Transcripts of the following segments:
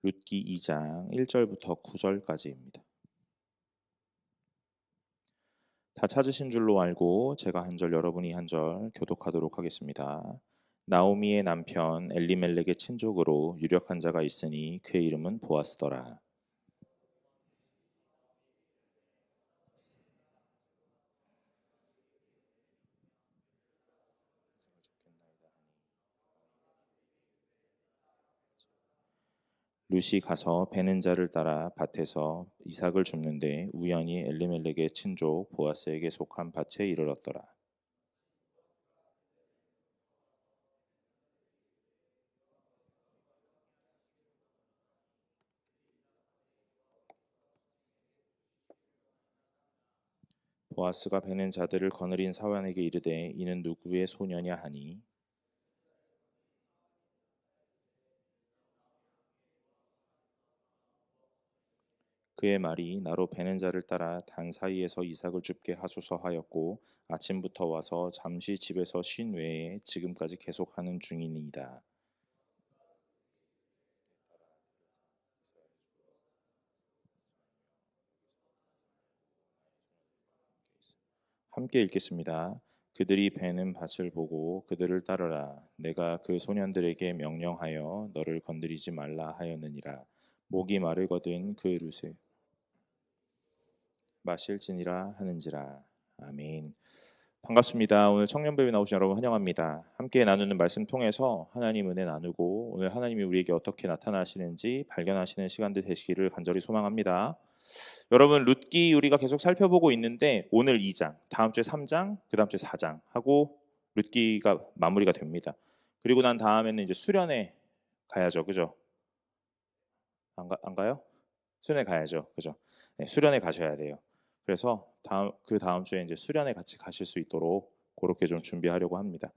룻기 2장 1절부터 9절까지입니다. 다 찾으신 줄로 알고 제가 한 절 여러분이 한 절 교독하도록 하겠습니다. 나오미의 남편 엘리멜렉의 친족으로 유력한 자가 있으니 그의 이름은 보아스더라. 룻이 가서 베는 자를 따라 밭에서 이삭을 줍는데 우연히 엘리멜렉의 친족 보아스에게 속한 밭에 이르렀더라. 보아스가 베는 자들을 거느린 사환에게 이르되 이는 누구의 소녀냐 하니 그의 말이 나로 베는 자를 따라 단 사이에서 이삭을 줍게 하소서 하였고 아침부터 와서 잠시 집에서 쉰 외에 지금까지 계속하는 중이니이다. 함께 읽겠습니다. 그들이 베는 밭을 보고 그들을 따르라. 내가 그 소년들에게 명령하여 너를 건드리지 말라 하였느니라. 목이 마르거든 그 룻에 마실지니라 하는지라. 아멘. 반갑습니다. 오늘 청년배에 나오신 여러분 환영합니다. 함께 나누는 말씀 통해서 하나님 은혜 나누고 오늘 하나님이 우리에게 어떻게 나타나시는지 발견하시는 시간들 되시기를 간절히 소망합니다. 여러분 룻기 우리가 계속 살펴보고 있는데 오늘 2장, 다음 주에 3장, 그 다음 주에 4장 하고 룻기가 마무리가 됩니다. 그리고 난 다음에는 이제 수련회 가야죠. 그죠? 안 가요? 수련회 가야죠. 그죠? 네, 수련회 가셔야 돼요. 그래서 그 다음 주에 이제 수련회 같이 가실 수 있도록 그렇게 좀 준비하려고 합니다.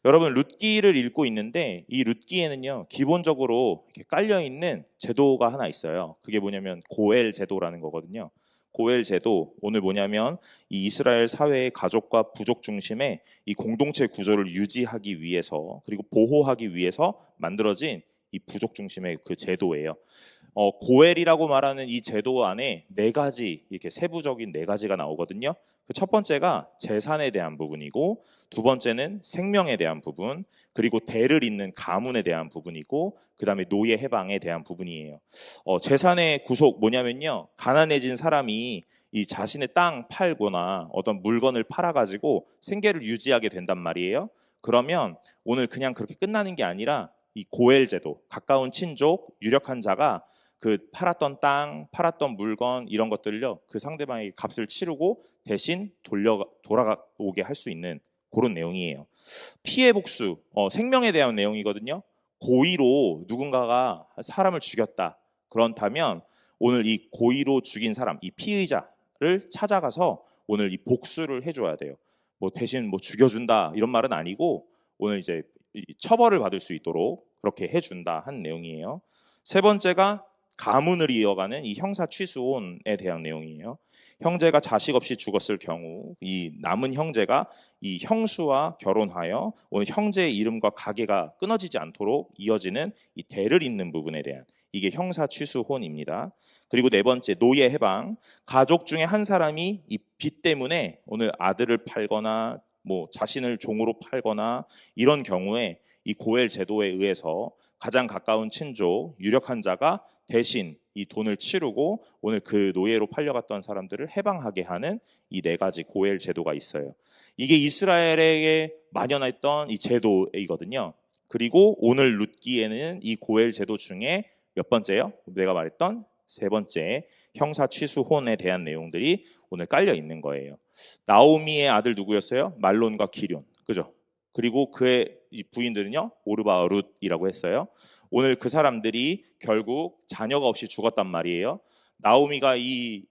여러분 룻기를 읽고 있는데 이 룻기에는요 기본적으로 이렇게 깔려 있는 제도가 하나 있어요. 그게 뭐냐면 고엘 제도라는 거거든요. 고엘 제도 오늘 뭐냐면 이 이스라엘 사회의 가족과 부족 중심의 이 공동체 구조를 유지하기 위해서 그리고 보호하기 위해서 만들어진 이 부족 중심의 그 제도예요. 고엘이라고 말하는 이 제도 안에 네 가지 이렇게 세부적인 네 가지가 나오거든요. 그 첫 번째가 재산에 대한 부분이고 두 번째는 생명에 대한 부분 그리고 대를 잇는 가문에 대한 부분이고 그 다음에 노예 해방에 대한 부분이에요. 재산의 구속 뭐냐면요 가난해진 사람이 이 자신의 땅 팔거나 어떤 물건을 팔아가지고 생계를 유지하게 된단 말이에요. 그러면 오늘 그냥 그렇게 끝나는 게 아니라 이 고엘 제도 가까운 친족 유력한 자가 그 팔았던 땅, 팔았던 물건 이런 것들을요 그 상대방에게 값을 치르고 대신 돌아오게 할 수 있는 그런 내용이에요. 피해 복수, 생명에 대한 내용이거든요. 고의로 누군가가 사람을 죽였다. 그렇다면 오늘 이 고의로 죽인 사람, 이 피의자를 찾아가서 오늘 이 복수를 해줘야 돼요. 뭐 대신 뭐 죽여준다 이런 말은 아니고 오늘 이제 처벌을 받을 수 있도록 그렇게 해준다 하는 내용이에요. 세 번째가 가문을 이어가는 이 형사 취수혼에 대한 내용이에요. 형제가 자식 없이 죽었을 경우 이 남은 형제가 이 형수와 결혼하여 오늘 형제의 이름과 가계가 끊어지지 않도록 이어지는 이 대를 잇는 부분에 대한 이게 형사 취수혼입니다. 그리고 네 번째 노예 해방. 가족 중에 한 사람이 이 빚 때문에 오늘 아들을 팔거나 뭐 자신을 종으로 팔거나 이런 경우에 이 고엘 제도에 의해서 가장 가까운 친족 유력한 자가 대신 이 돈을 치르고 오늘 그 노예로 팔려갔던 사람들을 해방하게 하는 이 네 가지 고엘 제도가 있어요. 이게 이스라엘에게 만연했던 이 제도이거든요. 그리고 오늘 룻기에는 이 고엘 제도 중에 몇 번째요? 내가 말했던 세 번째 형사 취수혼에 대한 내용들이 오늘 깔려 있는 거예요. 나오미의 아들 누구였어요? 말론과 기럧. 그죠? 그리고 그의 부인들은요 오르바와 룻이라고 했어요. 오늘 그 사람들이 결국 자녀가 없이 죽었단 말이에요. 나오미가 이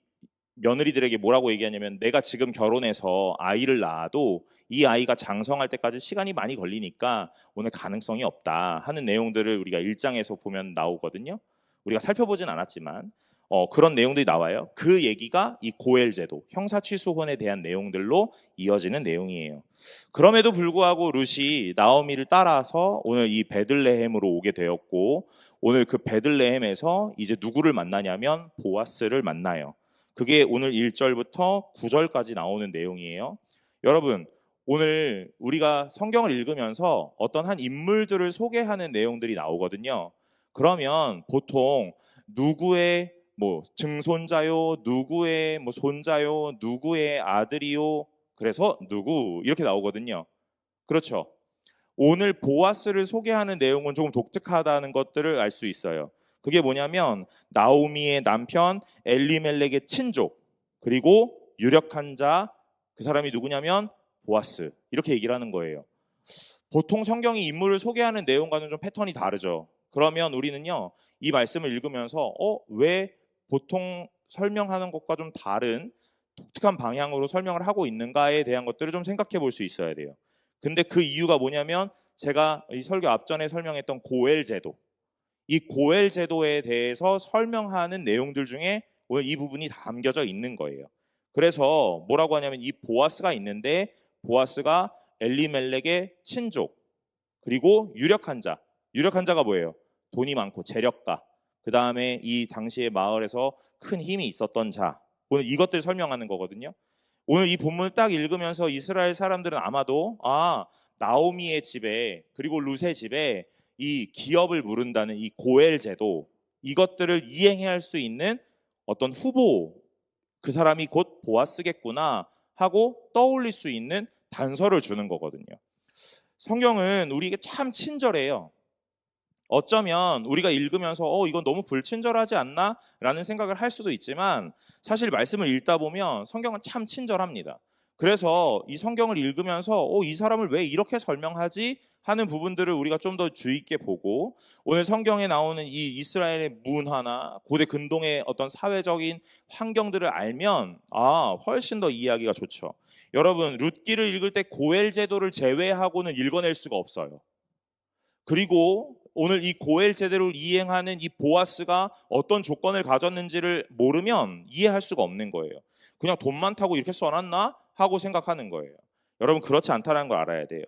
며느리들에게 뭐라고 얘기하냐면 내가 지금 결혼해서 아이를 낳아도 이 아이가 장성할 때까지 시간이 많이 걸리니까 오늘 가능성이 없다 하는 내용들을 우리가 1장에서 보면 나오거든요. 우리가 살펴보진 않았지만 그런 내용들이 나와요. 그 얘기가 이 고엘 제도, 형사취소혼에 대한 내용들로 이어지는 내용이에요. 그럼에도 불구하고 룻이 나오미를 따라서 오늘 이 베들레헴으로 오게 되었고, 오늘 그 베들레헴에서 이제 누구를 만나냐면 보아스를 만나요. 그게 오늘 1절부터 9절까지 나오는 내용이에요. 여러분, 오늘 우리가 성경을 읽으면서 어떤 한 인물들을 소개하는 내용들이 나오거든요. 그러면 보통 누구의 증손자요, 누구의 손자요, 누구의 아들이요, 그래서 누구 이렇게 나오거든요. 그렇죠. 오늘 보아스를 소개하는 내용은 조금 독특하다는 것들을 알 수 있어요. 그게 뭐냐면 나오미의 남편 엘리멜렉의 친족, 그리고 유력한 자, 그 사람이 누구냐면 보아스, 이렇게 얘기를 하는 거예요. 보통 성경이 인물을 소개하는 내용과는 좀 패턴이 다르죠. 그러면 우리는요, 이 말씀을 읽으면서 왜 보통 설명하는 것과 좀 다른 독특한 방향으로 설명을 하고 있는가에 대한 것들을 좀 생각해 볼 수 있어야 돼요. 근데 그 이유가 뭐냐면 제가 이 설교 앞전에 설명했던 고엘 제도, 이 고엘 제도에 대해서 설명하는 내용들 중에 오늘 이 부분이 담겨져 있는 거예요. 그래서 뭐라고 하냐면 이 보아스가 있는데, 보아스가 엘리멜렉의 친족, 그리고 유력한 자. 유력한 자가 뭐예요? 돈이 많고 재력가, 그 다음에 이 당시의 마을에서 큰 힘이 있었던 자. 오늘 이것들 설명하는 거거든요. 오늘 이 본문을 딱 읽으면서 이스라엘 사람들은 아마도 나오미의 집에, 그리고 룻의 집에 이 기업을 물은다는 이 고엘 제도, 이것들을 이행해야 할 수 있는 어떤 후보, 그 사람이 곧 보아스겠구나 하고 떠올릴 수 있는 단서를 주는 거거든요. 성경은 우리에게 참 친절해요. 어쩌면 우리가 읽으면서 이건 너무 불친절하지 않나? 라는 생각을 할 수도 있지만, 사실 말씀을 읽다 보면 성경은 참 친절합니다. 그래서 이 성경을 읽으면서 이 사람을 왜 이렇게 설명하지? 하는 부분들을 우리가 좀 더 주의 있게 보고, 오늘 성경에 나오는 이 이스라엘의 문화나 고대 근동의 어떤 사회적인 환경들을 알면 훨씬 더 이해하기가 좋죠. 여러분, 룻기를 읽을 때 고엘 제도를 제외하고는 읽어낼 수가 없어요. 그리고 오늘 이 고엘 제도를 이행하는 이 보아스가 어떤 조건을 가졌는지를 모르면 이해할 수가 없는 거예요. 그냥 돈 많다고 이렇게 써놨나? 하고 생각하는 거예요. 여러분, 그렇지 않다는 걸 알아야 돼요.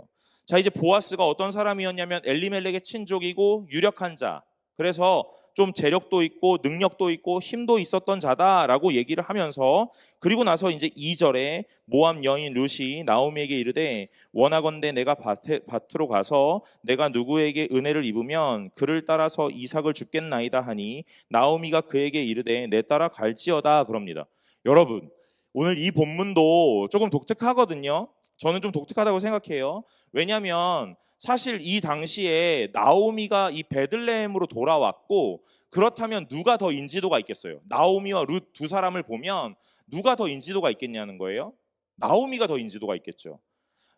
자, 이제 보아스가 어떤 사람이었냐면 엘리멜렉의 친족이고 유력한 자, 그래서 좀 재력도 있고 능력도 있고 힘도 있었던 자다라고 얘기를 하면서, 그리고 나서 이제 2절에 모압 여인 룻이 나오미에게 이르되 원하건대 내가 밭으로 가서 내가 누구에게 은혜를 입으면 그를 따라서 이삭을 죽겠나이다 하니 나오미가 그에게 이르되 내 따라 갈지어다 그럽니다. 여러분, 오늘 이 본문도 조금 독특하거든요. 저는 좀 독특하다고 생각해요. 왜냐하면 사실 이 당시에 나오미가 이 베들레헴으로 돌아왔고, 그렇다면 누가 더 인지도가 있겠어요? 나오미와 룻 두 사람을 보면 누가 더 인지도가 있겠냐는 거예요. 나오미가 더 인지도가 있겠죠.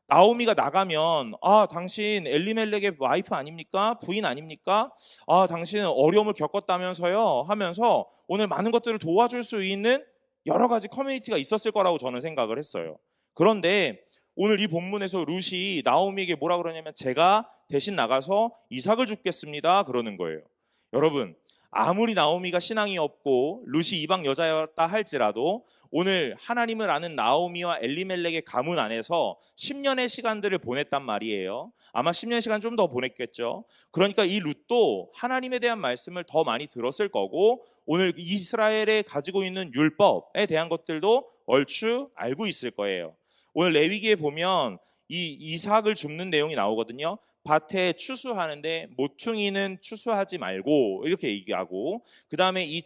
나오미가 나가면 당신 엘리멜렉의 와이프 아닙니까? 부인 아닙니까? 당신은 어려움을 겪었다면서요? 하면서 오늘 많은 것들을 도와줄 수 있는 여러 가지 커뮤니티가 있었을 거라고 저는 생각을 했어요. 그런데 오늘 이 본문에서 룻이 나오미에게 뭐라 그러냐면 제가 대신 나가서 이삭을 죽겠습니다 그러는 거예요. 여러분, 아무리 나오미가 신앙이 없고 룻이 이방 여자였다 할지라도 오늘 하나님을 아는 나오미와 엘리멜렉의 가문 안에서 10년의 시간들을 보냈단 말이에요. 아마 10년의 시간 좀 더 보냈겠죠. 그러니까 이 룻도 하나님에 대한 말씀을 더 많이 들었을 거고, 오늘 이스라엘에 가지고 있는 율법에 대한 것들도 얼추 알고 있을 거예요. 오늘 레위기에 보면 이 이삭을 줍는 내용이 나오거든요. 밭에 추수하는데 모퉁이는 추수하지 말고 이렇게 얘기하고, 그 다음에 이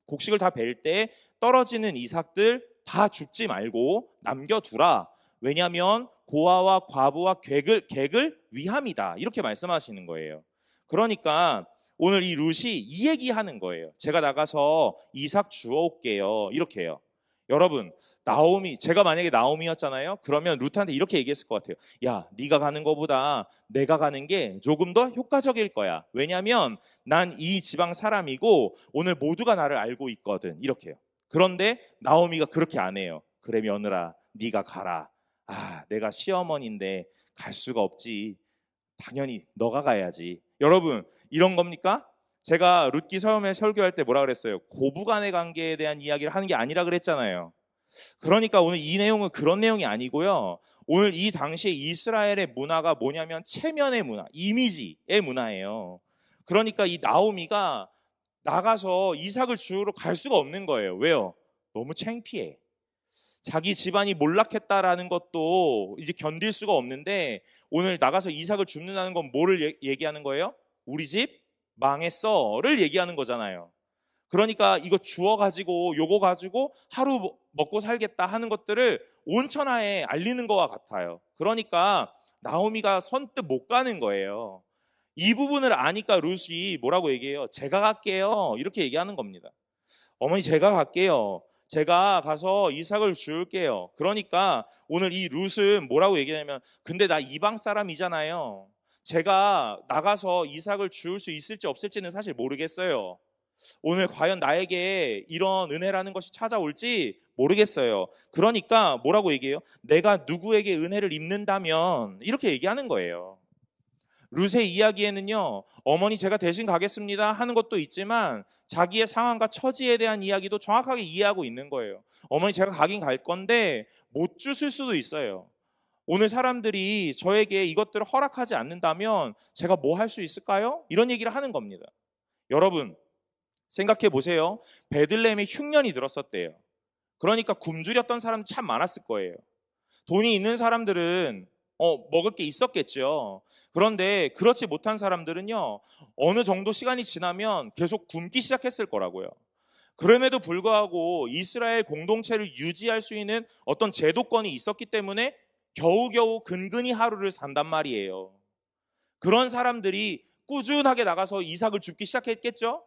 곡식을 다 벨 때 떨어지는 이삭들 다 줍지 말고 남겨두라. 왜냐하면 고아와 과부와 객을 위함이다. 이렇게 말씀하시는 거예요. 그러니까 오늘 이 룻이 이 얘기하는 거예요. 제가 나가서 이삭 주워올게요. 이렇게 해요. 여러분, 제가 만약에 나오미였잖아요. 그러면 룻한테 이렇게 얘기했을 것 같아요. 야, 네가 가는 것보다 내가 가는 게 조금 더 효과적일 거야. 왜냐하면 난 이 지방 사람이고 오늘 모두가 나를 알고 있거든. 이렇게요. 그런데 나오미가 그렇게 안 해요. 그래 며느라, 네가 가라. 내가 시어머니인데 갈 수가 없지. 당연히 너가 가야지. 여러분, 이런 겁니까? 제가 룻기 처음에 설교할 때 뭐라 그랬어요? 고부간의 관계에 대한 이야기를 하는 게 아니라 그랬잖아요. 그러니까 오늘 이 내용은 그런 내용이 아니고요. 오늘 이 당시에 이스라엘의 문화가 뭐냐면 체면의 문화, 이미지의 문화예요. 그러니까 이 나오미가 나가서 이삭을 주우러 갈 수가 없는 거예요. 왜요? 너무 창피해. 자기 집안이 몰락했다라는 것도 이제 견딜 수가 없는데 오늘 나가서 이삭을 줍는다는 건 뭐를 얘기하는 거예요? 우리 집 망했어를 얘기하는 거잖아요. 그러니까 이거 주워가지고 요거 가지고 하루 먹고 살겠다 하는 것들을 온 천하에 알리는 것과 같아요. 그러니까 나오미가 선뜻 못 가는 거예요. 이 부분을 아니까 룻이 뭐라고 얘기해요? 제가 갈게요. 이렇게 얘기하는 겁니다. 어머니 제가 갈게요. 제가 가서 이삭을 줄게요. 그러니까 오늘 이 룻은 뭐라고 얘기하냐면 근데 나 이방 사람이잖아요. 제가 나가서 이삭을 줄 수 있을지 없을지는 사실 모르겠어요. 오늘 과연 나에게 이런 은혜라는 것이 찾아올지 모르겠어요. 그러니까 뭐라고 얘기해요? 내가 누구에게 은혜를 입는다면 이렇게 얘기하는 거예요. 룻의 이야기에는요, 어머니 제가 대신 가겠습니다 하는 것도 있지만 자기의 상황과 처지에 대한 이야기도 정확하게 이해하고 있는 거예요. 어머니 제가 가긴 갈 건데 못 주실 수도 있어요. 오늘 사람들이 저에게 이것들을 허락하지 않는다면 제가 뭐 할 수 있을까요? 이런 얘기를 하는 겁니다. 여러분 생각해 보세요. 베들레헴에 흉년이 들었었대요. 그러니까 굶주렸던 사람 참 많았을 거예요. 돈이 있는 사람들은 먹을 게 있었겠죠. 그런데 그렇지 못한 사람들은요, 어느 정도 시간이 지나면 계속 굶기 시작했을 거라고요. 그럼에도 불구하고 이스라엘 공동체를 유지할 수 있는 어떤 제도권이 있었기 때문에 겨우겨우 근근히 하루를 산단 말이에요. 그런 사람들이 꾸준하게 나가서 이삭을 줍기 시작했겠죠.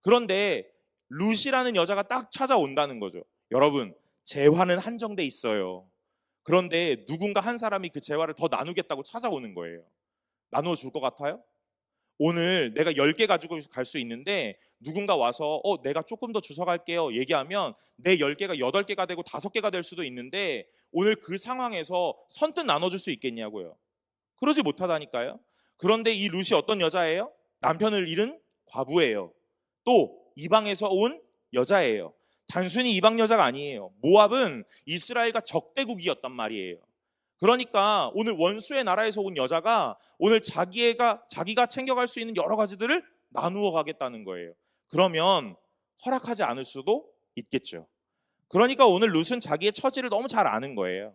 그런데 룻이라는 여자가 딱 찾아온다는 거죠. 여러분, 재화는 한정돼 있어요. 그런데 누군가 한 사람이 그 재화를 더 나누겠다고 찾아오는 거예요. 나누어 줄 것 같아요? 오늘 내가 10개 가지고 갈 수 있는데 누군가 와서 내가 조금 더 주워 갈게요 얘기하면 내 10개가 8개가 되고 5개가 될 수도 있는데 오늘 그 상황에서 선뜻 나눠줄 수 있겠냐고요. 그러지 못하다니까요. 그런데 이 룻이 어떤 여자예요? 남편을 잃은 과부예요. 또 이방에서 온 여자예요. 단순히 이방 여자가 아니에요. 모압은 이스라엘과 적대국이었단 말이에요. 그러니까 오늘 원수의 나라에서 온 여자가 오늘 자기가 챙겨갈 수 있는 여러 가지들을 나누어 가겠다는 거예요. 그러면 허락하지 않을 수도 있겠죠. 그러니까 오늘 룻은 자기의 처지를 너무 잘 아는 거예요.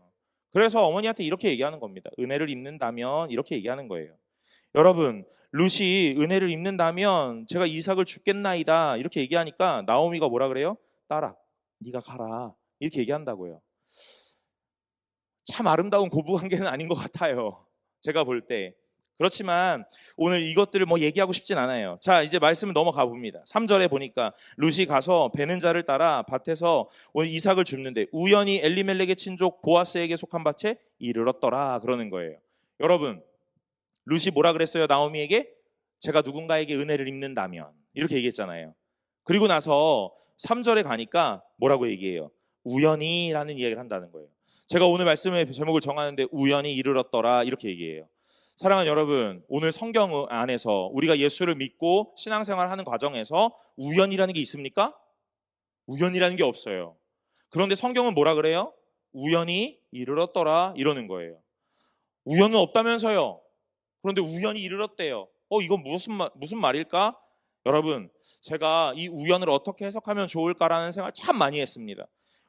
그래서 어머니한테 이렇게 얘기하는 겁니다. 은혜를 입는다면 이렇게 얘기하는 거예요. 여러분, 룻이 은혜를 입는다면 제가 이삭을 주겠나이다 이렇게 얘기하니까 나오미가 뭐라 그래요? 딸아, 네가 가라 이렇게 얘기한다고요. 참 아름다운 고부관계는 아닌 것 같아요. 제가 볼 때. 그렇지만 오늘 이것들을 얘기하고 싶진 않아요. 자, 이제 말씀을 넘어가 봅니다. 3절에 보니까 룻이 가서 베는 자를 따라 밭에서 오늘 이삭을 줍는데 우연히 엘리멜렉의 친족 보아스에게 속한 밭에 이르렀더라 그러는 거예요. 여러분, 룻이 뭐라 그랬어요? 나오미에게 제가 누군가에게 은혜를 입는다면 이렇게 얘기했잖아요. 그리고 나서 3절에 가니까 뭐라고 얘기해요? 우연히라는 이야기를 한다는 거예요. 제가 오늘 말씀의 제목을 정하는데 우연히 이르렀더라 이렇게 얘기해요. 사랑하는 여러분, 오늘 성경 안에서 우리가 예수를 믿고 신앙생활하는 과정에서 우연이라는 게 있습니까? 우연이라는 게 없어요. 그런데 성경은 뭐라 그래요? 우연히 이르렀더라 이러는 거예요. 우연은 없다면서요. 그런데 우연히 이르렀대요. 이건 무슨 말일까? 여러분, 제가 이 우연을 어떻게 해석하면 좋을까라는 생각을 참 많이 했습니다.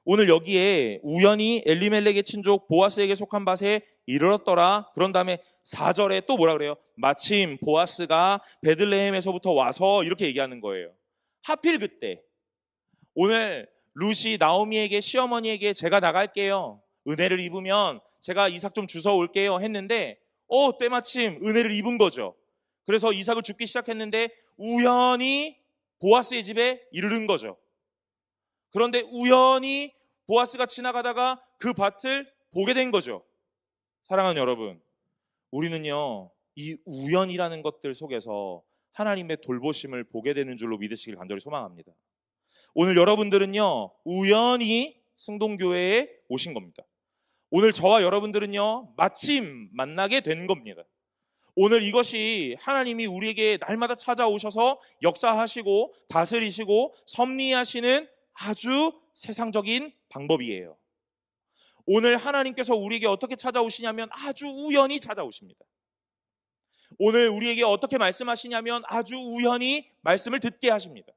오늘 여기에 우연히 엘리멜렉의 친족 보아스에게 속한 밭에 이르렀더라. 그런 다음에 4절에 또 뭐라 그래요? 마침 보아스가 베들레헴에서부터 와서 이렇게 얘기하는 거예요. 하필 그때 오늘 룻이 나오미에게 시어머니에게 제가 나갈게요. 은혜를 입으면 제가 이삭 좀 주워 올게요 했는데 때마침 은혜를 입은 거죠. 그래서 이삭을 줍기 시작했는데 우연히 보아스의 집에 이르른 거죠. 그런데 우연히 보아스가 지나가다가 그 밭을 보게 된 거죠. 사랑하는 여러분, 우리는요 이 우연이라는 것들 속에서 하나님의 돌보심을 보게 되는 줄로 믿으시길 간절히 소망합니다. 오늘 여러분들은요 우연히 승동교회에 오신 겁니다. 오늘 저와 여러분들은요 마침 만나게 된 겁니다. 오늘 이것이 하나님이 우리에게 날마다 찾아오셔서 역사하시고 다스리시고 섭리하시는 아주 세상적인 방법이에요. 오늘 하나님께서 우리에게 어떻게 찾아오시냐면 아주 우연히 찾아오십니다. 오늘 우리에게 어떻게 말씀하시냐면 아주 우연히 말씀을 듣게 하십니다.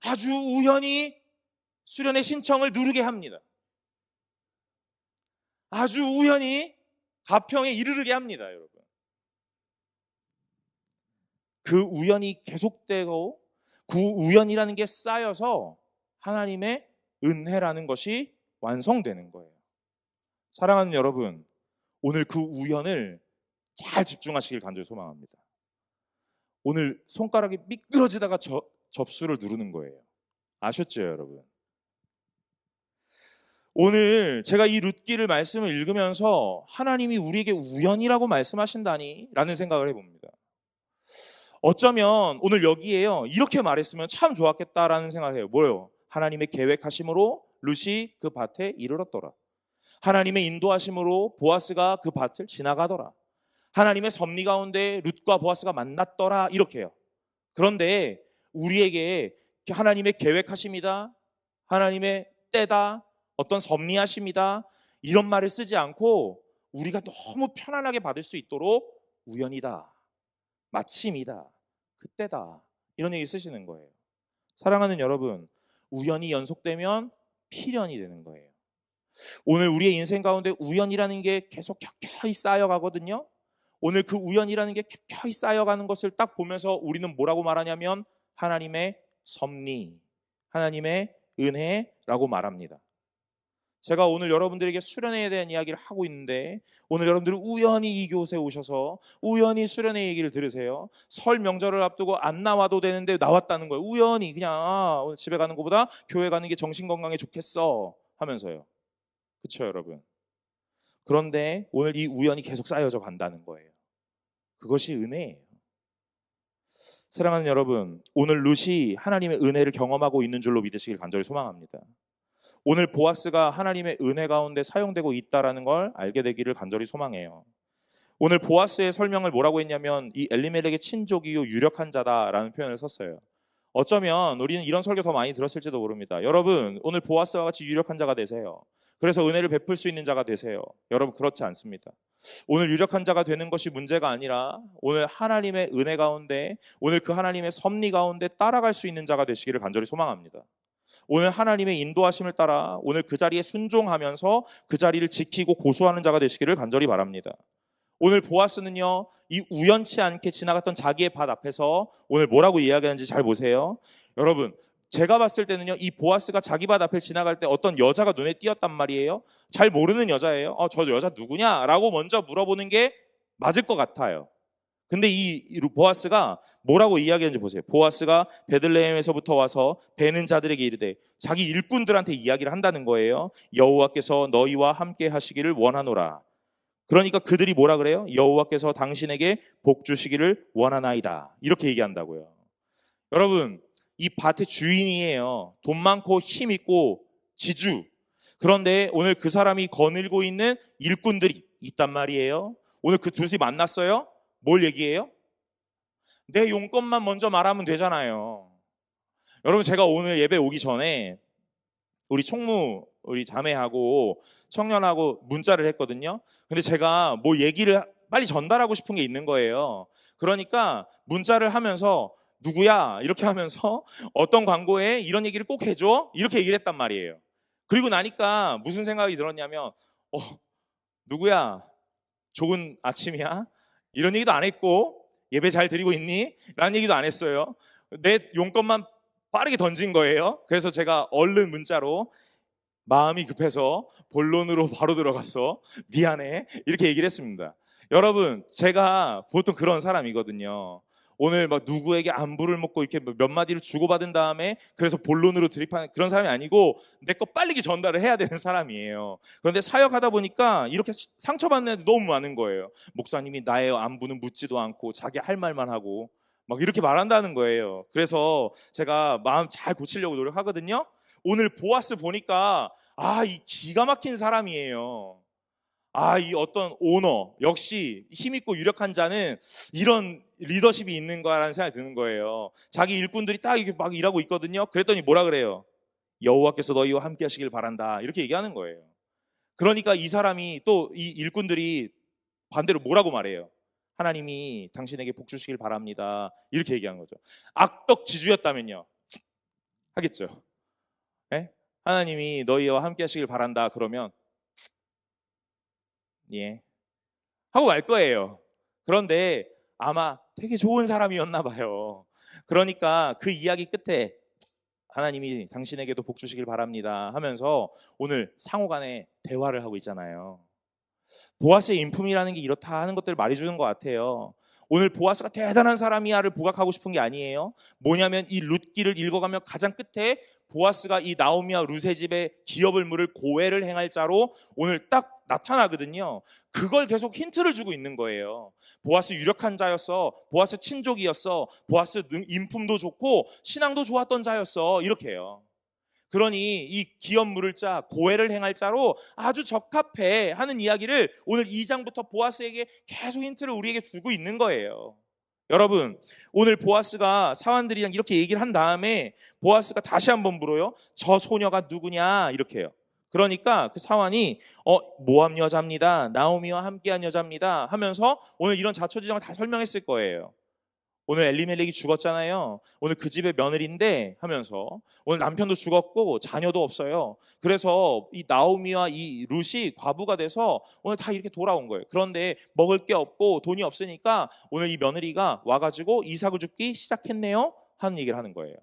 아주 우연히 수련의 신청을 누르게 합니다. 아주 우연히 가평에 이르르게 합니다, 여러분. 그 우연이 계속되고 그 우연이라는 게 쌓여서 하나님의 은혜라는 것이 완성되는 거예요. 사랑하는 여러분, 오늘 그 우연을 잘 집중하시길 간절히 소망합니다. 오늘 손가락이 미끄러지다가 접수를 누르는 거예요. 아셨죠, 여러분? 오늘 제가 이 룻기를 말씀을 읽으면서 하나님이 우리에게 우연이라고 말씀하신다니 라는 생각을 해봅니다. 어쩌면 오늘 여기에요, 이렇게 말했으면 참 좋았겠다라는 생각을 해요. 뭐예요? 하나님의 계획하심으로 룻이 그 밭에 이르렀더라. 하나님의 인도하심으로 보아스가 그 밭을 지나가더라. 하나님의 섭리 가운데 룻과 보아스가 만났더라. 이렇게요. 그런데 우리에게 하나님의 계획하심이다, 하나님의 때다, 어떤 섭리하심이다, 이런 말을 쓰지 않고 우리가 너무 편안하게 받을 수 있도록 우연이다, 마침이다, 그때다, 이런 얘기 쓰시는 거예요. 사랑하는 여러분, 우연이 연속되면 필연이 되는 거예요. 오늘 우리의 인생 가운데 우연이라는 게 계속 켜켜이 쌓여가거든요. 오늘 그 우연이라는 게 켜켜이 쌓여가는 것을 딱 보면서 우리는 뭐라고 말하냐면 하나님의 섭리, 하나님의 은혜라고 말합니다. 제가 오늘 여러분들에게 수련회에 대한 이야기를 하고 있는데 오늘 여러분들은 우연히 이 교회에 오셔서 우연히 수련회 얘기를 들으세요. 설 명절을 앞두고 안 나와도 되는데 나왔다는 거예요. 우연히 그냥 오늘 집에 가는 것보다 교회 가는 게 정신건강에 좋겠어 하면서요. 그렇죠, 여러분? 그런데 오늘 이 우연이 계속 쌓여져 간다는 거예요. 그것이 은혜예요. 사랑하는 여러분, 오늘 룻이 하나님의 은혜를 경험하고 있는 줄로 믿으시길 간절히 소망합니다. 오늘 보아스가 하나님의 은혜 가운데 사용되고 있다는 걸 알게 되기를 간절히 소망해요. 오늘 보아스의 설명을 뭐라고 했냐면 이 엘리멜렉의 친족이요 유력한 자다라는 표현을 썼어요. 어쩌면 우리는 이런 설교 더 많이 들었을지도 모릅니다. 여러분, 오늘 보아스와 같이 유력한 자가 되세요. 그래서 은혜를 베풀 수 있는 자가 되세요. 여러분, 그렇지 않습니다. 오늘 유력한 자가 되는 것이 문제가 아니라 오늘 하나님의 은혜 가운데, 오늘 그 하나님의 섭리 가운데 따라갈 수 있는 자가 되시기를 간절히 소망합니다. 오늘 하나님의 인도하심을 따라 오늘 그 자리에 순종하면서 그 자리를 지키고 고수하는 자가 되시기를 간절히 바랍니다. 오늘 보아스는요, 이 우연치 않게 지나갔던 자기의 밭 앞에서 오늘 뭐라고 이야기하는지 잘 보세요. 여러분, 제가 봤을 때는요, 이 보아스가 자기 밭 앞을 지나갈 때 어떤 여자가 눈에 띄었단 말이에요. 잘 모르는 여자예요. 저 여자 누구냐? 라고 먼저 물어보는 게 맞을 것 같아요. 근데 이 보아스가 뭐라고 이야기하는지 보세요. 보아스가 베들레헴에서부터 와서 베는 자들에게 이르되, 자기 일꾼들한테 이야기를 한다는 거예요. 여호와께서 너희와 함께 하시기를 원하노라. 그러니까 그들이 뭐라 그래요? 여호와께서 당신에게 복 주시기를 원하나이다. 이렇게 얘기한다고요. 여러분, 이 밭의 주인이에요. 돈 많고 힘 있고 지주. 그런데 오늘 그 사람이 거닐고 있는 일꾼들이 있단 말이에요. 오늘 그 둘이 만났어요. 뭘 얘기해요? 내 용건만 먼저 말하면 되잖아요. 여러분, 제가 오늘 예배 오기 전에 우리 총무, 우리 자매하고 청년하고 문자를 했거든요. 근데 제가 뭐 얘기를 빨리 전달하고 싶은 게 있는 거예요. 그러니까 문자를 하면서 누구야? 이렇게 하면서 어떤 광고에 이런 얘기를 꼭 해줘? 이렇게 얘기를 했단 말이에요. 그리고 나니까 무슨 생각이 들었냐면 누구야? 좋은 아침이야? 이런 얘기도 안 했고, 예배 잘 드리고 있니? 라는 얘기도 안 했어요. 내 용건만 빠르게 던진 거예요. 그래서 제가 얼른 문자로 마음이 급해서 본론으로 바로 들어갔어. 미안해. 이렇게 얘기를 했습니다. 여러분, 제가 보통 그런 사람이거든요. 오늘 막 누구에게 안부를 묻고 이렇게 몇 마디를 주고받은 다음에 그래서 본론으로 드립하는 그런 사람이 아니고 내 거 빨리 전달을 해야 되는 사람이에요. 그런데 사역하다 보니까 이렇게 상처받는 애들 너무 많은 거예요. 목사님이 나의 안부는 묻지도 않고 자기 할 말만 하고 막 이렇게 말한다는 거예요. 그래서 제가 마음 잘 고치려고 노력하거든요. 오늘 보아스 보니까 이 기가 막힌 사람이에요. 이 어떤 오너, 역시 힘있고 유력한 자는 이런 리더십이 있는 거라는 생각이 드는 거예요. 자기 일꾼들이 딱 이렇게 막 일하고 있거든요. 그랬더니 뭐라 그래요? 여호와께서 너희와 함께 하시길 바란다. 이렇게 얘기하는 거예요. 그러니까 이 사람이 또 이 일꾼들이 반대로 뭐라고 말해요? 하나님이 당신에게 복 주시길 바랍니다. 이렇게 얘기하는 거죠. 악덕지주였다면요. 하겠죠. 네? 하나님이 너희와 함께 하시길 바란다. 그러면 예 하고 말 거예요. 그런데 아마 되게 좋은 사람이었나 봐요. 그러니까 그 이야기 끝에 하나님이 당신에게도 복 주시길 바랍니다 하면서 오늘 상호간에 대화를 하고 있잖아요. 보아스의 인품이라는 게 이렇다 하는 것들을 말해주는 것 같아요. 오늘 보아스가 대단한 사람이야를 부각하고 싶은 게 아니에요. 뭐냐면 이 룻기를 읽어가면 가장 끝에 보아스가 이 나오미와 룻의 집에 기업을 물을 고해를 행할 자로 오늘 딱 나타나거든요. 그걸 계속 힌트를 주고 있는 거예요. 보아스 유력한 자였어. 보아스 친족이었어. 보아스 인품도 좋고 신앙도 좋았던 자였어. 이렇게 해요. 그러니 이 기업 물을 자, 고해를 행할 자로 아주 적합해 하는 이야기를 오늘 2장부터 보아스에게 계속 힌트를 우리에게 주고 있는 거예요. 여러분, 오늘 보아스가 사환들이랑 이렇게 얘기를 한 다음에 보아스가 다시 한번 물어요. 저 소녀가 누구냐? 이렇게 해요. 그러니까 그 사환이 모압 여자입니다. 나오미와 함께한 여자입니다 하면서 오늘 이런 자초지종을 다 설명했을 거예요. 오늘 엘리멜렉이 죽었잖아요. 오늘 그 집의 며느리인데 하면서 오늘 남편도 죽었고 자녀도 없어요. 그래서 이 나오미와 이 룻이 과부가 돼서 오늘 다 이렇게 돌아온 거예요. 그런데 먹을 게 없고 돈이 없으니까 오늘 이 며느리가 와가지고 이삭을 줍기 시작했네요 하는 얘기를 하는 거예요.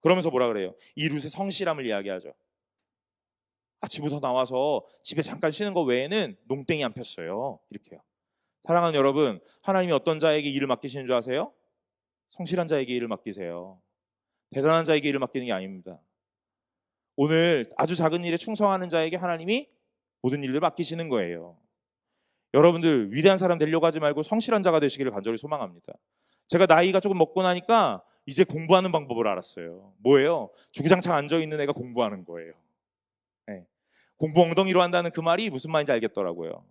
그러면서 뭐라 그래요? 이 룻의 성실함을 이야기하죠. 아침부터 나와서 집에 잠깐 쉬는 거 외에는 농땡이 안 폈어요. 이렇게요. 사랑하는 여러분, 하나님이 어떤 자에게 일을 맡기시는 줄 아세요? 성실한 자에게 일을 맡기세요. 대단한 자에게 일을 맡기는 게 아닙니다. 오늘 아주 작은 일에 충성하는 자에게 하나님이 모든 일을 맡기시는 거예요. 여러분들 위대한 사람 되려고 하지 말고 성실한 자가 되시기를 간절히 소망합니다. 제가 나이가 조금 먹고 나니까 이제 공부하는 방법을 알았어요. 뭐예요? 주구장창 앉아있는 애가 공부하는 거예요. 네. 공부 엉덩이로 한다는 그 말이 무슨 말인지 알겠더라고요.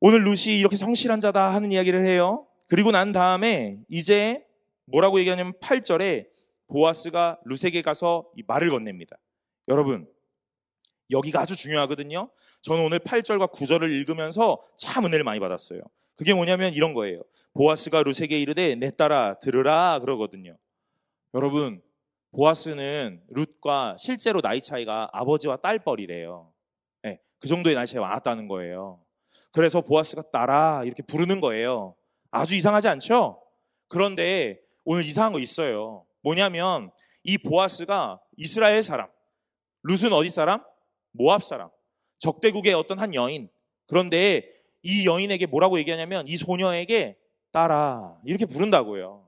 오늘 룻이 이렇게 성실한 자다 하는 이야기를 해요. 그리고 난 다음에 이제 뭐라고 얘기하냐면 8절에 보아스가 룻에게 가서 이 말을 건넵니다. 여러분, 여기가 아주 중요하거든요. 저는 오늘 8절과 9절을 읽으면서 참 은혜를 많이 받았어요. 그게 뭐냐면 이런 거예요. 보아스가 룻에게 이르되 내 딸아 들으라 그러거든요. 여러분, 보아스는 룻과 실제로 나이 차이가 아버지와 딸뻘이래요. 네, 그 정도의 나이 차이가 많았다는 거예요. 그래서 보아스가 딸아 이렇게 부르는 거예요. 아주 이상하지 않죠? 그런데 오늘 이상한 거 있어요. 뭐냐면 이 보아스가 이스라엘 사람, 룻은 어디 사람? 모압 사람, 적대국의 어떤 한 여인. 그런데 이 여인에게 뭐라고 얘기하냐면 이 소녀에게 딸아 이렇게 부른다고요.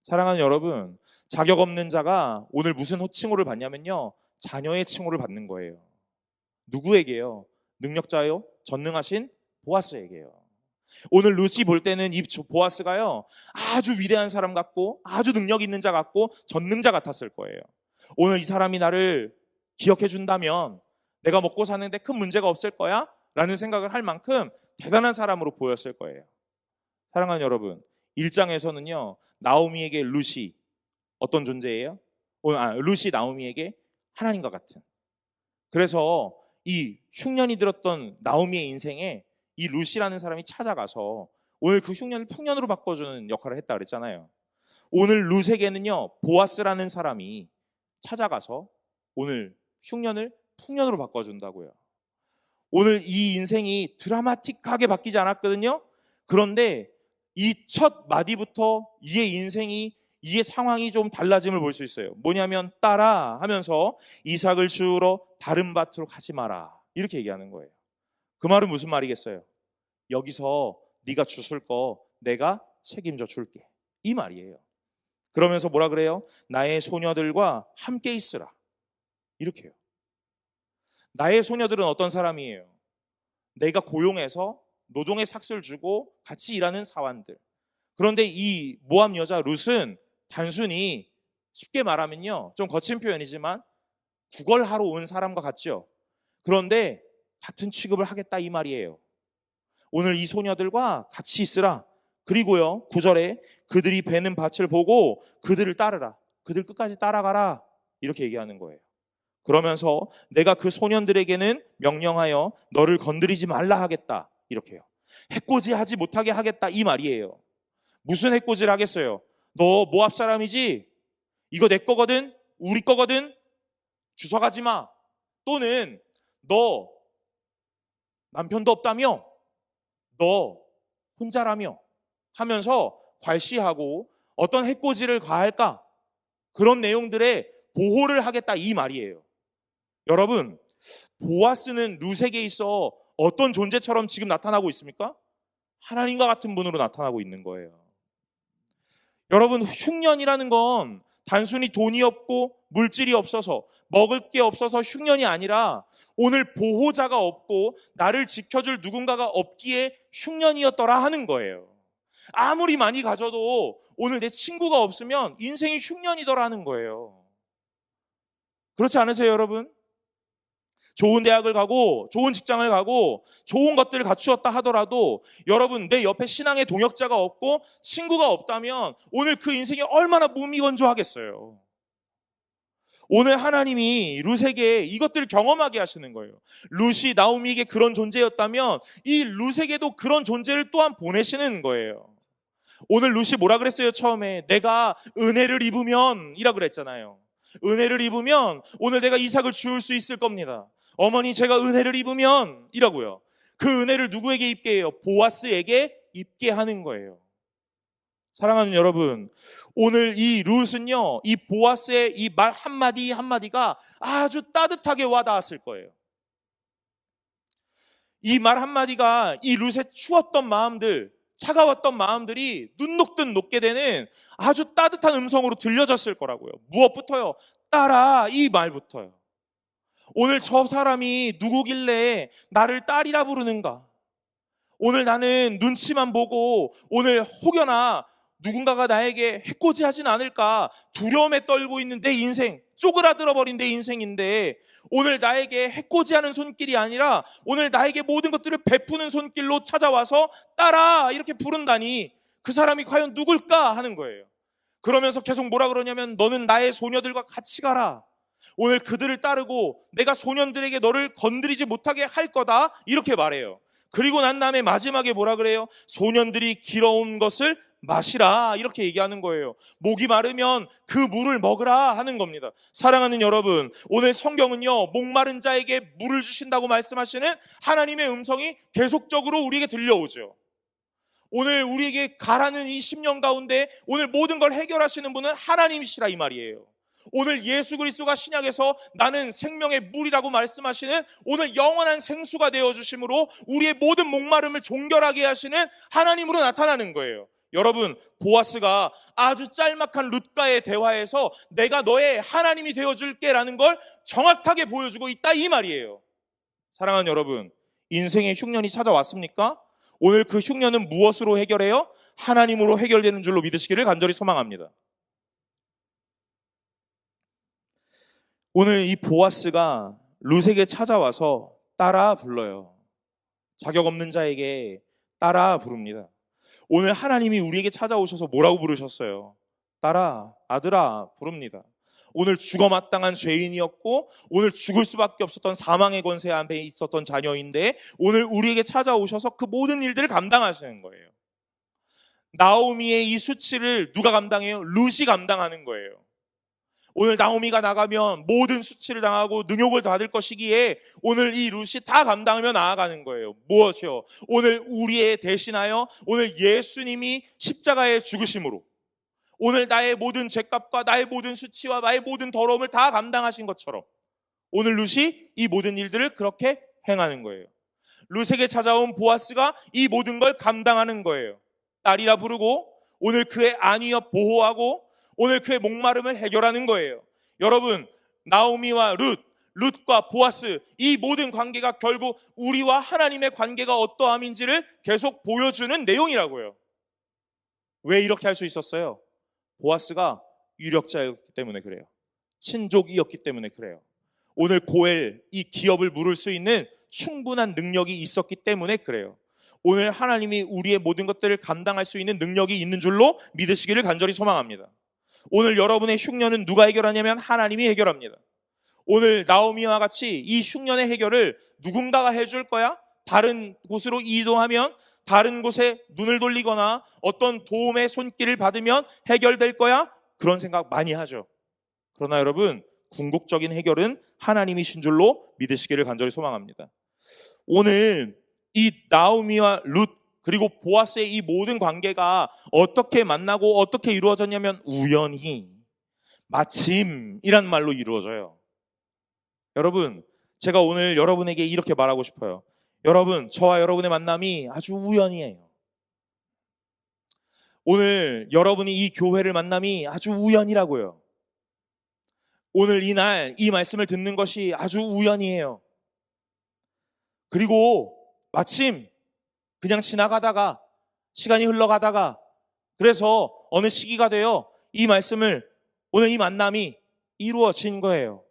사랑하는 여러분, 자격 없는 자가 오늘 무슨 호칭호를 받냐면요, 자녀의 칭호를 받는 거예요. 누구에게요? 능력자요? 전능하신 보아스에게요. 오늘 룻이 볼 때는 이 보아스가요 아주 위대한 사람 같고 아주 능력 있는 자 같고 전능자 같았을 거예요. 오늘 이 사람이 나를 기억해 준다면 내가 먹고 사는데 큰 문제가 없을 거야 라는 생각을 할 만큼 대단한 사람으로 보였을 거예요. 사랑하는 여러분, 1장에서는요 나오미에게 룻이 어떤 존재예요? 룻이 나오미에게 하나님과 같은. 그래서 이 흉년이 들었던 나오미의 인생에 이 룻이라는 사람이 찾아가서 오늘 그 흉년을 풍년으로 바꿔주는 역할을 했다 그랬잖아요. 오늘 룻에게는요 보아스라는 사람이 찾아가서 오늘 흉년을 풍년으로 바꿔준다고요. 오늘 이 인생이 드라마틱하게 바뀌지 않았거든요. 그런데 이 첫 마디부터 이의 인생이 이의 상황이 좀 달라짐을 볼 수 있어요. 뭐냐면 따라 하면서 이삭을 주우러 다른 밭으로 가지 마라 이렇게 얘기하는 거예요. 그 말은 무슨 말이겠어요? 여기서 네가 주술 거 내가 책임져 줄게 이 말이에요. 그러면서 뭐라 그래요? 나의 소녀들과 함께 있으라 이렇게 해요. 나의 소녀들은 어떤 사람이에요? 내가 고용해서 노동의 삭스를 주고 같이 일하는 사환들. 그런데 이 모압 여자 룻은 단순히 쉽게 말하면요 좀 거친 표현이지만 구걸하러 온 사람과 같죠. 그런데 같은 취급을 하겠다 이 말이에요. 오늘 이 소녀들과 같이 있으라. 그리고요 9절에 그들이 베는 밭을 보고 그들을 따르라. 그들 끝까지 따라가라. 이렇게 얘기하는 거예요. 그러면서 내가 그 소년들에게는 명령하여 너를 건드리지 말라 하겠다. 이렇게요. 해코지하지 못하게 하겠다 이 말이에요. 무슨 해코지를 하겠어요? 너 모압 사람이지? 이거 내 거거든? 우리 거거든? 주워가지 마. 또는 너 남편도 없다며? 너 혼자라며? 하면서 괄시하고 어떤 해코지를 가할까? 그런 내용들의 보호를 하겠다 이 말이에요. 여러분, 보아스는 룻에게 있어 어떤 존재처럼 지금 나타나고 있습니까? 하나님과 같은 분으로 나타나고 있는 거예요. 여러분, 흉년이라는 건 단순히 돈이 없고 물질이 없어서 먹을 게 없어서 흉년이 아니라 오늘 보호자가 없고 나를 지켜줄 누군가가 없기에 흉년이었더라 하는 거예요. 아무리 많이 가져도 오늘 내 친구가 없으면 인생이 흉년이더라 하는 거예요. 그렇지 않으세요, 여러분? 좋은 대학을 가고 좋은 직장을 가고 좋은 것들을 갖추었다 하더라도 여러분 내 옆에 신앙의 동역자가 없고 친구가 없다면 오늘 그 인생이 얼마나 무미건조하겠어요. 오늘 하나님이 룻에게 이것들을 경험하게 하시는 거예요. 룻이 나오미에게 그런 존재였다면 이 룻에게도 그런 존재를 또한 보내시는 거예요. 오늘 룻이 뭐라 그랬어요? 처음에 내가 은혜를 입으면 이라 그랬잖아요. 은혜를 입으면 오늘 내가 이삭을 주울 수 있을 겁니다. 어머니 제가 은혜를 입으면 이라고요. 그 은혜를 누구에게 입게 해요? 보아스에게 입게 하는 거예요. 사랑하는 여러분, 오늘 이 룻은요, 이 보아스의 이 말 한마디 한마디가 아주 따뜻하게 와닿았을 거예요. 이 말 한마디가 이 룻의 추웠던 마음들, 차가웠던 마음들이 눈 녹듯 녹게 되는 아주 따뜻한 음성으로 들려졌을 거라고요. 무엇부터요? 딸아, 이 말부터요. 오늘 저 사람이 누구길래 나를 딸이라 부르는가? 오늘 나는 눈치만 보고 오늘 혹여나 누군가가 나에게 해코지하진 않을까 두려움에 떨고 있는 내 인생, 쪼그라들어버린 내 인생인데 오늘 나에게 해코지하는 손길이 아니라 오늘 나에게 모든 것들을 베푸는 손길로 찾아와서 딸아 이렇게 부른다니 그 사람이 과연 누굴까 하는 거예요. 그러면서 계속 뭐라 그러냐면 너는 나의 소녀들과 같이 가라. 오늘 그들을 따르고 내가 소년들에게 너를 건드리지 못하게 할 거다 이렇게 말해요. 그리고 난 다음에 마지막에 뭐라 그래요? 소년들이 길어온 것을 마시라 이렇게 얘기하는 거예요. 목이 마르면 그 물을 먹으라 하는 겁니다. 사랑하는 여러분, 오늘 성경은요 목마른 자에게 물을 주신다고 말씀하시는 하나님의 음성이 계속적으로 우리에게 들려오죠. 오늘 우리에게 가라는 이 10년 가운데 오늘 모든 걸 해결하시는 분은 하나님이시라 이 말이에요. 오늘 예수 그리스도가 신약에서 나는 생명의 물이라고 말씀하시는 오늘 영원한 생수가 되어주심으로 우리의 모든 목마름을 종결하게 하시는 하나님으로 나타나는 거예요. 여러분, 보아스가 아주 짤막한 룻과의 대화에서 내가 너의 하나님이 되어줄게 라는 걸 정확하게 보여주고 있다 이 말이에요. 사랑하는 여러분, 인생의 흉년이 찾아왔습니까? 오늘 그 흉년은 무엇으로 해결해요? 하나님으로 해결되는 줄로 믿으시기를 간절히 소망합니다. 오늘 이 보아스가 룻에게 찾아와서 따라 불러요. 자격 없는 자에게 따라 부릅니다. 오늘 하나님이 우리에게 찾아오셔서 뭐라고 부르셨어요? 딸아, 아들아 부릅니다. 오늘 죽어마땅한 죄인이었고 오늘 죽을 수밖에 없었던 사망의 권세 앞에 있었던 자녀인데 오늘 우리에게 찾아오셔서 그 모든 일들을 감당하시는 거예요. 나오미의 이 수치를 누가 감당해요? 룻이 감당하는 거예요. 오늘 나오미가 나가면 모든 수치를 당하고 능욕을 받을 것이기에 오늘 이 룻이 다 감당하며 나아가는 거예요. 무엇이요? 오늘 우리의 대신하여 오늘 예수님이 십자가에 죽으심으로 오늘 나의 모든 죄값과 나의 모든 수치와 나의 모든 더러움을 다 감당하신 것처럼 오늘 룻이 이 모든 일들을 그렇게 행하는 거예요. 룻에게 찾아온 보아스가 이 모든 걸 감당하는 거예요. 딸이라 부르고 오늘 그의 안위와 보호하고 오늘 그의 목마름을 해결하는 거예요. 여러분, 나오미와 룻과 보아스 이 모든 관계가 결국 우리와 하나님의 관계가 어떠함인지를 계속 보여주는 내용이라고요. 왜 이렇게 할 수 있었어요? 보아스가 유력자였기 때문에 그래요. 친족이었기 때문에 그래요. 오늘 고엘 이 기업을 물을 수 있는 충분한 능력이 있었기 때문에 그래요. 오늘 하나님이 우리의 모든 것들을 감당할 수 있는 능력이 있는 줄로 믿으시기를 간절히 소망합니다. 오늘 여러분의 흉년은 누가 해결하냐면 하나님이 해결합니다. 오늘 나오미와 같이 이 흉년의 해결을 누군가가 해줄 거야? 다른 곳으로 이동하면, 다른 곳에 눈을 돌리거나 어떤 도움의 손길을 받으면 해결될 거야? 그런 생각 많이 하죠. 그러나 여러분, 궁극적인 해결은 하나님이신 줄로 믿으시기를 간절히 소망합니다. 오늘 이 나오미와 룻 그리고 보아스의 이 모든 관계가 어떻게 만나고 어떻게 이루어졌냐면 우연히, 마침이란 말로 이루어져요. 여러분, 제가 오늘 여러분에게 이렇게 말하고 싶어요. 여러분, 저와 여러분의 만남이 아주 우연이에요. 오늘 여러분이 이 교회를 만남이 아주 우연이라고요. 오늘 이날 이 말씀을 듣는 것이 아주 우연이에요. 그리고 마침 그냥 지나가다가, 시간이 흘러가다가, 그래서 어느 시기가 되어 이 말씀을, 오늘 이 만남이 이루어진 거예요.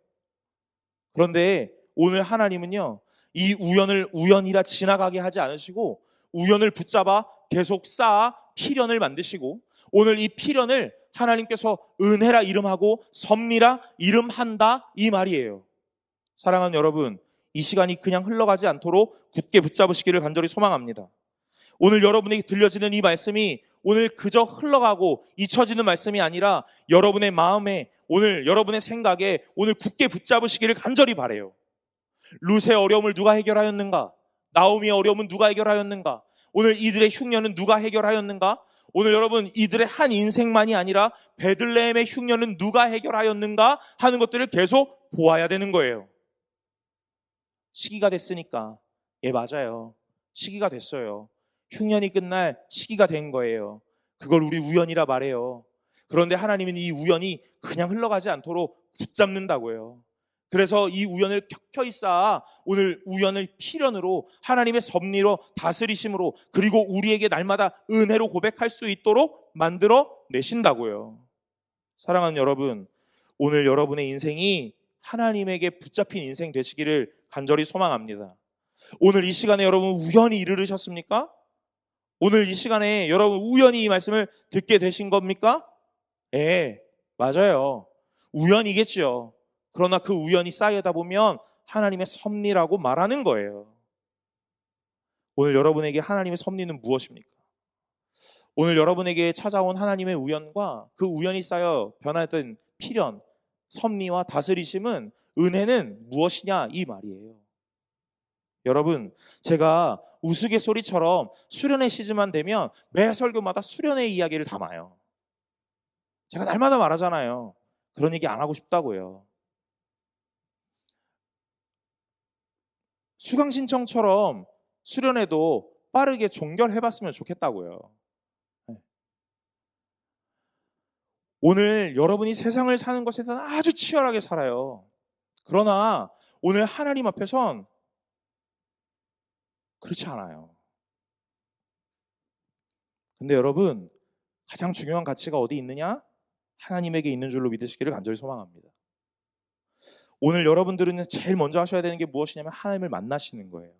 그런데 오늘 하나님은요, 이 우연을 우연이라 지나가게 하지 않으시고 우연을 붙잡아 계속 쌓아 필연을 만드시고, 오늘 이 필연을 하나님께서 은혜라 이름하고 섭리라 이름한다, 이 말이에요. 사랑하는 여러분, 이 시간이 그냥 흘러가지 않도록 굳게 붙잡으시기를 간절히 소망합니다. 오늘 여러분에게 들려지는 이 말씀이 오늘 그저 흘러가고 잊혀지는 말씀이 아니라 여러분의 마음에, 오늘 여러분의 생각에 오늘 굳게 붙잡으시기를 간절히 바라요. 룻의 어려움을 누가 해결하였는가? 나오미의 어려움은 누가 해결하였는가? 오늘 이들의 흉년은 누가 해결하였는가? 오늘 여러분, 이들의 한 인생만이 아니라 베들레헴의 흉년은 누가 해결하였는가 하는 것들을 계속 보아야 되는 거예요. 시기가 됐으니까. 예, 맞아요. 시기가 됐어요. 흉년이 끝날 시기가 된 거예요. 그걸 우리 우연이라 말해요. 그런데 하나님은 이 우연이 그냥 흘러가지 않도록 붙잡는다고요. 그래서 이 우연을 켜켜이 쌓아 오늘 우연을 필연으로 하나님의 섭리로, 다스리심으로, 그리고 우리에게 날마다 은혜로 고백할 수 있도록 만들어 내신다고요. 사랑하는 여러분, 오늘 여러분의 인생이 하나님에게 붙잡힌 인생 되시기를 간절히 소망합니다. 오늘 이 시간에 여러분 우연히 이르르셨습니까? 오늘 이 시간에 여러분 우연히 이 말씀을 듣게 되신 겁니까? 예, 맞아요. 우연이겠죠. 그러나 그 우연이 쌓이다 보면 하나님의 섭리라고 말하는 거예요. 오늘 여러분에게 하나님의 섭리는 무엇입니까? 오늘 여러분에게 찾아온 하나님의 우연과 그 우연이 쌓여 변화된 필연, 섭리와 다스리심은, 은혜는 무엇이냐, 이 말이에요. 여러분, 제가 우스갯소리처럼 수련회 시즌만 되면 매 설교마다 수련회 이야기를 담아요. 제가 날마다 말하잖아요. 그런 얘기 안 하고 싶다고요. 수강 신청처럼 수련회도 빠르게 종결해봤으면 좋겠다고요. 오늘 여러분이 세상을 사는 것에서는 아주 치열하게 살아요. 그러나 오늘 하나님 앞에선 그렇지 않아요. 근데 여러분, 가장 중요한 가치가 어디 있느냐? 하나님에게 있는 줄로 믿으시기를 간절히 소망합니다. 오늘 여러분들은 제일 먼저 하셔야 되는 게 무엇이냐면 하나님을 만나시는 거예요.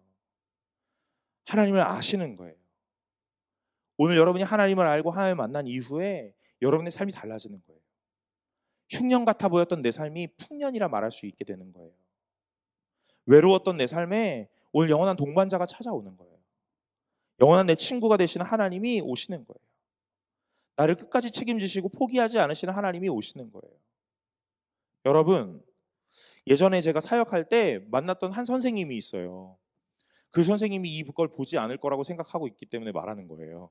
하나님을 아시는 거예요. 오늘 여러분이 하나님을 알고 하나님을 만난 이후에 여러분의 삶이 달라지는 거예요. 흉년 같아 보였던 내 삶이 풍년이라 말할 수 있게 되는 거예요. 외로웠던 내 삶에 오늘 영원한 동반자가 찾아오는 거예요. 영원한 내 친구가 되시는 하나님이 오시는 거예요. 나를 끝까지 책임지시고 포기하지 않으시는 하나님이 오시는 거예요. 여러분, 예전에 제가 사역할 때 만났던 한 선생님이 있어요. 그 선생님이 이걸 보지 않을 거라고 생각하고 있기 때문에 말하는 거예요.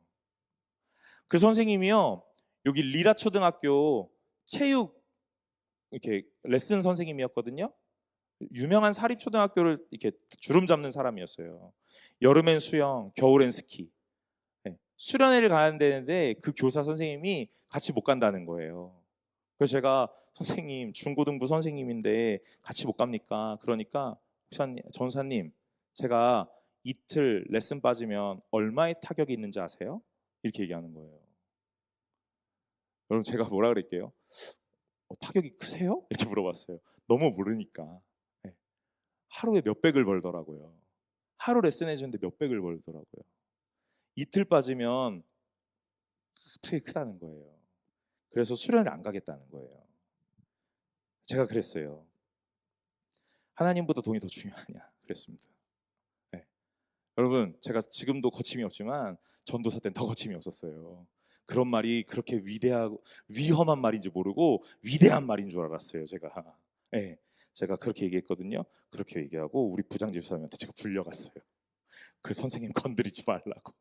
그 선생님이요, 여기 리라 초등학교 체육 이렇게 레슨 선생님이었거든요. 유명한 사립 초등학교를 이렇게 주름 잡는 사람이었어요. 여름엔 수영, 겨울엔 스키. 네. 수련회를 가야 되는데 그 교사 선생님이 같이 못 간다는 거예요. 그래서 제가 선생님, 중고등부 선생님인데 같이 못 갑니까? 그러니까 전사님, 제가 이틀 레슨 빠지면 얼마의 타격이 있는지 아세요? 이렇게 얘기하는 거예요. 여러분, 제가 뭐라 그럴게요? 타격이 크세요? 이렇게 물어봤어요. 너무 모르니까. 네. 하루에 몇백을 벌더라고요. 하루 레슨 해주는데 몇백을 벌더라고요. 이틀 빠지면 되게 크다는 거예요. 그래서 수련을 안 가겠다는 거예요. 제가 그랬어요. 하나님보다 돈이 더 중요하냐 그랬습니다. 네. 여러분, 제가 지금도 거침이 없지만 전도사 때는 더 거침이 없었어요. 그런 말이 그렇게 위대하고 위험한 말인지 모르고 위대한 말인 줄 알았어요. 제가. 네. 제가 그렇게 얘기했거든요. 그렇게 얘기하고 우리 부장집사님한테 제가 불려갔어요. 그 선생님 건드리지 말라고.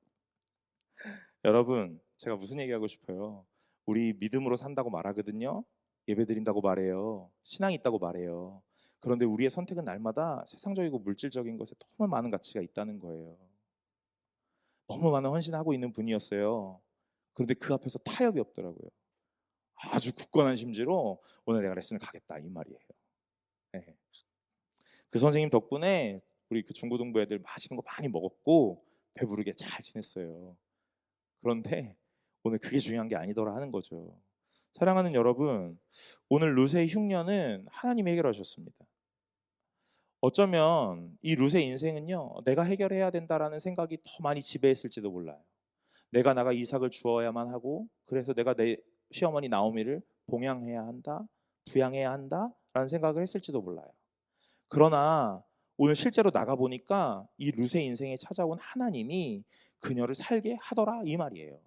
여러분, 제가 무슨 얘기하고 싶어요? 우리 믿음으로 산다고 말하거든요. 예배 드린다고 말해요. 신앙이 있다고 말해요. 그런데 우리의 선택은 날마다 세상적이고 물질적인 것에 너무 많은 가치가 있다는 거예요. 너무 많은 헌신하고 있는 분이었어요. 그런데 그 앞에서 타협이 없더라고요. 아주 굳건한 심지로 오늘 내가 레슨을 가겠다 이 말이에요. 네. 그 선생님 덕분에 우리 그 중고등부 애들 맛있는 거 많이 먹었고 배부르게 잘 지냈어요. 그런데 오늘 그게 중요한 게 아니더라 하는 거죠. 사랑하는 여러분, 오늘 룻의 흉년은 하나님이 해결하셨습니다. 어쩌면 이 룻의 인생은요, 내가 해결해야 된다라는 생각이 더 많이 지배했을지도 몰라요. 내가 나가 이삭을 주어야만 하고, 그래서 내가 내 시어머니 나오미를 봉양해야 한다, 부양해야 한다라는 생각을 했을지도 몰라요. 그러나 오늘 실제로 나가 보니까 이 룻의 인생에 찾아온 하나님이 그녀를 살게 하더라 이 말이에요.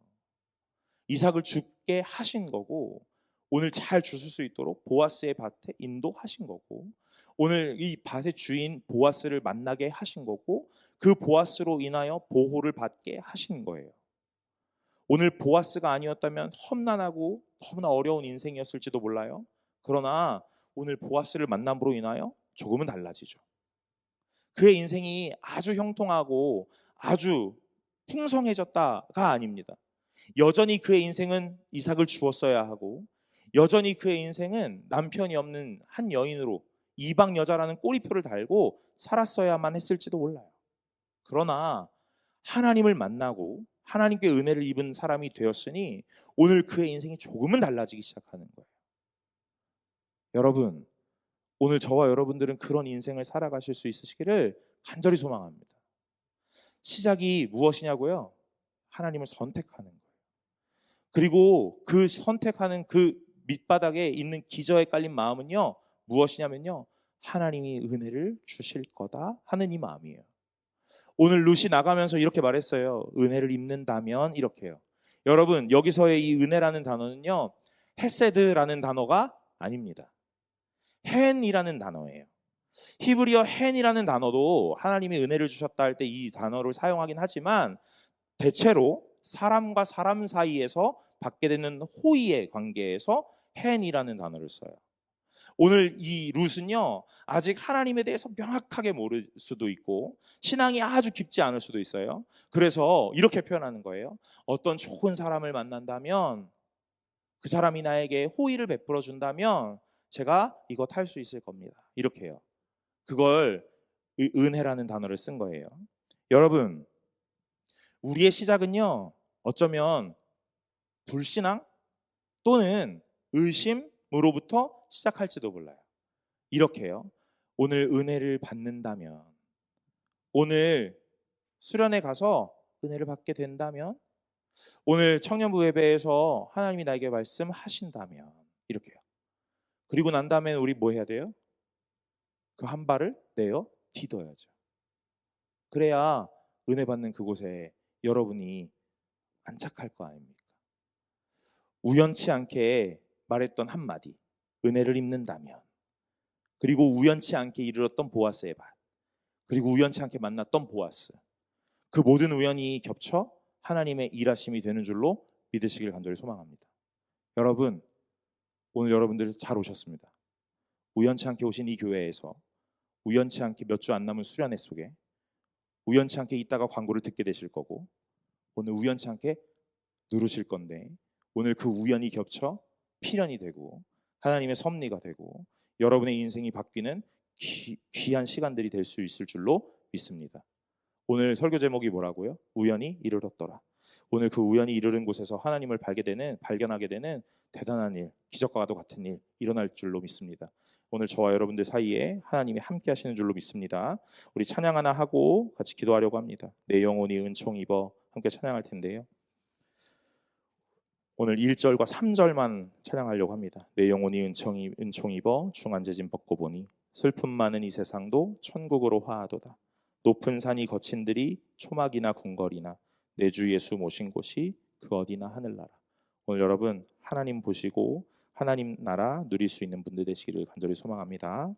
이삭을 죽게 하신 거고, 오늘 잘 주실 수 있도록 보아스의 밭에 인도하신 거고, 오늘 이 밭의 주인 보아스를 만나게 하신 거고, 그 보아스로 인하여 보호를 받게 하신 거예요. 오늘 보아스가 아니었다면 험난하고 너무나 어려운 인생이었을지도 몰라요. 그러나 오늘 보아스를 만남으로 인하여 조금은 달라지죠. 그의 인생이 아주 형통하고 아주 풍성해졌다가 아닙니다. 여전히 그의 인생은 이삭을 주었어야 하고, 여전히 그의 인생은 남편이 없는 한 여인으로 이방 여자라는 꼬리표를 달고 살았어야만 했을지도 몰라요. 그러나 하나님을 만나고 하나님께 은혜를 입은 사람이 되었으니 오늘 그의 인생이 조금은 달라지기 시작하는 거예요. 여러분, 오늘 저와 여러분들은 그런 인생을 살아가실 수 있으시기를 간절히 소망합니다. 시작이 무엇이냐고요? 하나님을 선택하는 거예요. 그리고 그 선택하는 그 밑바닥에 있는 기저에 깔린 마음은요, 무엇이냐면요, 하나님이 은혜를 주실 거다 하는 이 마음이에요. 오늘 룻이 나가면서 이렇게 말했어요. 은혜를 입는다면 이렇게 해요. 여러분, 여기서의 이 은혜라는 단어는요, 헤세드라는 단어가 아닙니다. 헨이라는 단어예요. 히브리어 헨이라는 단어도 하나님이 은혜를 주셨다 할 때 이 단어를 사용하긴 하지만 대체로 사람과 사람 사이에서 받게 되는 호의의 관계에서 헨이라는 단어를 써요. 오늘 이 룻은요, 아직 하나님에 대해서 명확하게 모를 수도 있고 신앙이 아주 깊지 않을 수도 있어요. 그래서 이렇게 표현하는 거예요. 어떤 좋은 사람을 만난다면, 그 사람이 나에게 호의를 베풀어 준다면 제가 이거 탈 수 있을 겁니다. 이렇게 해요. 그걸 은혜라는 단어를 쓴 거예요. 여러분, 우리의 시작은요, 어쩌면 불신앙 또는 의심으로부터 시작할지도 몰라요. 이렇게 해요. 오늘 은혜를 받는다면, 오늘 수련회 가서 은혜를 받게 된다면, 오늘 청년부 예배에서 하나님이 나에게 말씀하신다면, 이렇게 해요. 그리고 난 다음에 우리 뭐 해야 돼요? 그 한 발을 내어 디뎌야죠. 그래야 은혜 받는 그곳에 여러분이 안착할 거 아닙니까? 우연치 않게 말했던 한마디, 은혜를 입는다면, 그리고 우연치 않게 이르렀던 보아스의 밭, 그리고 우연치 않게 만났던 보아스, 그 모든 우연이 겹쳐 하나님의 일하심이 되는 줄로 믿으시길 간절히 소망합니다. 여러분, 오늘 여러분들 잘 오셨습니다. 우연치 않게 오신 이 교회에서 우연치 않게 몇 주 안 남은 수련회 속에 우연치 않게 있다가 광고를 듣게 되실 거고, 오늘 우연치 않게 누르실 건데, 오늘 그 우연이 겹쳐 필연이 되고 하나님의 섭리가 되고 여러분의 인생이 바뀌는 귀한 시간들이 될 수 있을 줄로 믿습니다. 오늘 설교 제목이 뭐라고요? 우연히 이르렀더라. 오늘 그 우연히 이르는 곳에서 하나님을 발견하게 되는 대단한 일, 기적과도 같은 일 일어날 줄로 믿습니다. 오늘 저와 여러분들 사이에 하나님이 함께 하시는 줄로 믿습니다. 우리 찬양 하나 하고 같이 기도하려고 합니다. 내 영혼이 은총 입어 함께 찬양할 텐데요. 오늘 1절과 3절만 찬양하려고 합니다. 내 영혼이 은총 입어 중한재진 벗고 보니 슬픔 많은 이 세상도 천국으로 화하도다. 높은 산이 거친들이 초막이나 궁궐이나 내 주 예수 모신 곳이 그 어디나 하늘나라. 오늘 여러분 하나님 보시고 하나님 나라 누릴 수 있는 분들 되시기를 간절히 소망합니다.